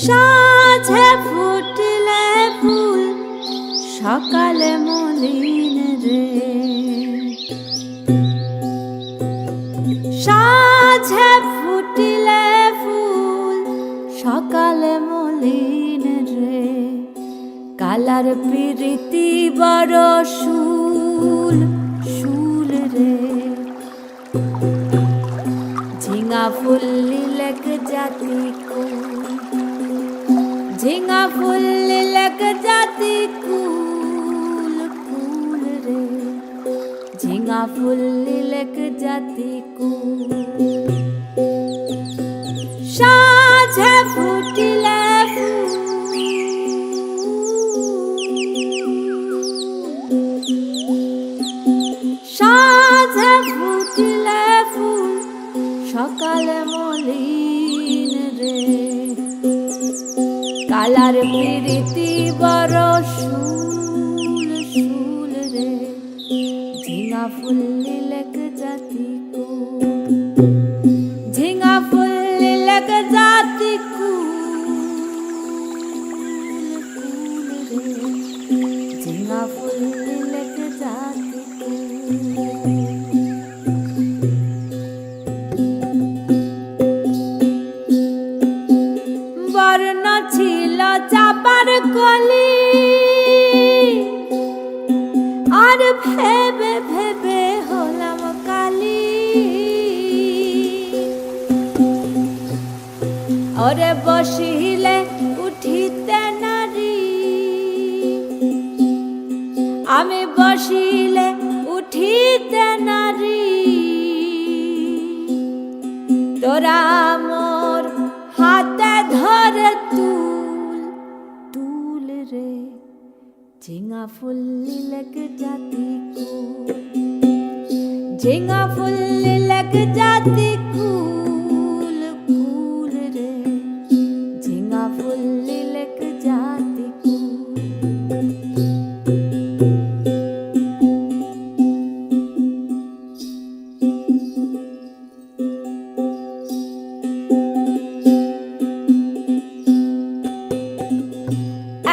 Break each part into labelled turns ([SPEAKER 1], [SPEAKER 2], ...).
[SPEAKER 1] সাঁঝে ফুটলে ফুল সকালে মলিন রে, সাঁঝে ফুটলে ফুল সকালে মলিন রে, কালার প্রীতি বড় শুল শুল রে, ঝিঙা ফুল লিলক জাতি কুল, ঝিঙা ফুল লিলক জাতি কুল কুল রে, ঝিঙা ফুল লিলক জাতি কুল। সাঁঝে ফুটিলে সাঁঝে ফুটিলে ফুল সকালে মলিন রে, কালার প্রীতি বড় শুল শুল রে, ঝিঙা ফুল লিলক জাতি কুল, ঝিঙা ফুল লিলক জাতি কুল কুল রে, ঝিঙা ফুল লিলক জাতি কুল। বর্ণ ছিল চাপার কলি, আর ভেবে ভেবে হলাম কালি, ওরে বসিলে উঠিতে নারী, আমি বসিলে উঠিতে নারী, তোরা মোর হাতে ধরে তুল তুল রে, ঝিঙা ফুল লিলক জাতি কুল, ঝিঙা ফুল লিলক জাতি কুল কুল রে, ঝিঙা ফুল লিলক জাতি কুল।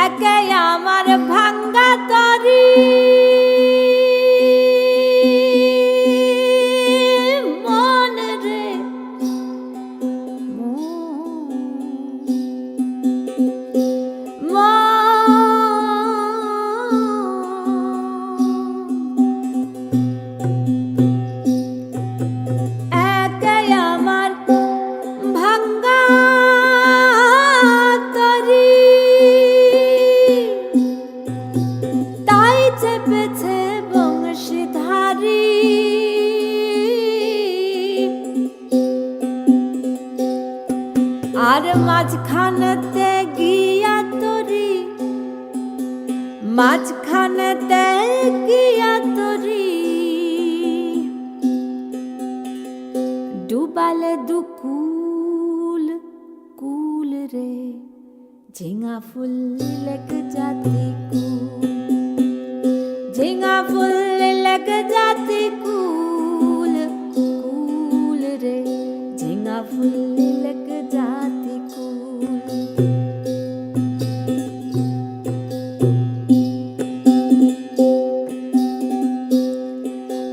[SPEAKER 1] একে আমার ভাঙ্গা তরি, মন রে একে আমার ভাঙ্গা তরি, তাই চেপেছে বংশীধারী, আর মাঝখানেতে গিয়া তরি, মাঝখানেতে গিয়া তরি, ডুবালে দুকুল কুল রে, ঝিঙা ফুল লিলক জাতি কুল, ঝিঙা ফুল লিলক জাতি কুল কুল রে, ঝিঙা ফুল লিলক জাতি কুল।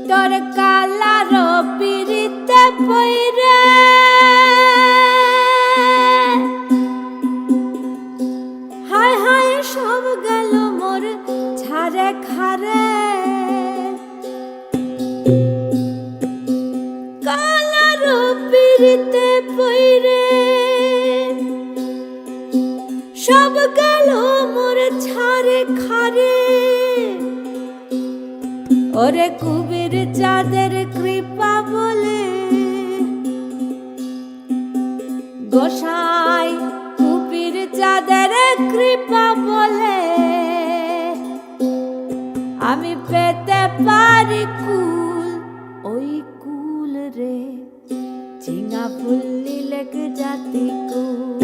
[SPEAKER 1] তোর কালার পিরিতে পইরে, হায় হায় সব গেল মোর ছাড়ে খারে, কালার পিরিতে পইরে, সব গেল মোর ছাড়ে খারে, ওরে কুবের চাঁদের কৃপা বলে, গোসাই কুবির চাঁদের কৃপা বলে, আমি পেতে পারি কুল ওই কুল রে, ঝিঙা ফুল লিলক জাতি কুল,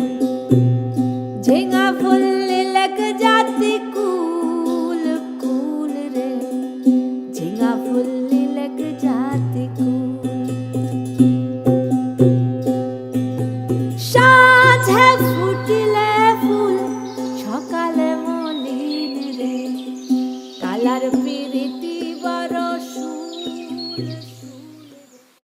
[SPEAKER 1] ঝিঙা ফুল লিলক জাতি কুল কুল রে, ঝিঙা ফুল লিলক জাতি কুল। সাঁঝে ফুটিলে বেলার পিরিতি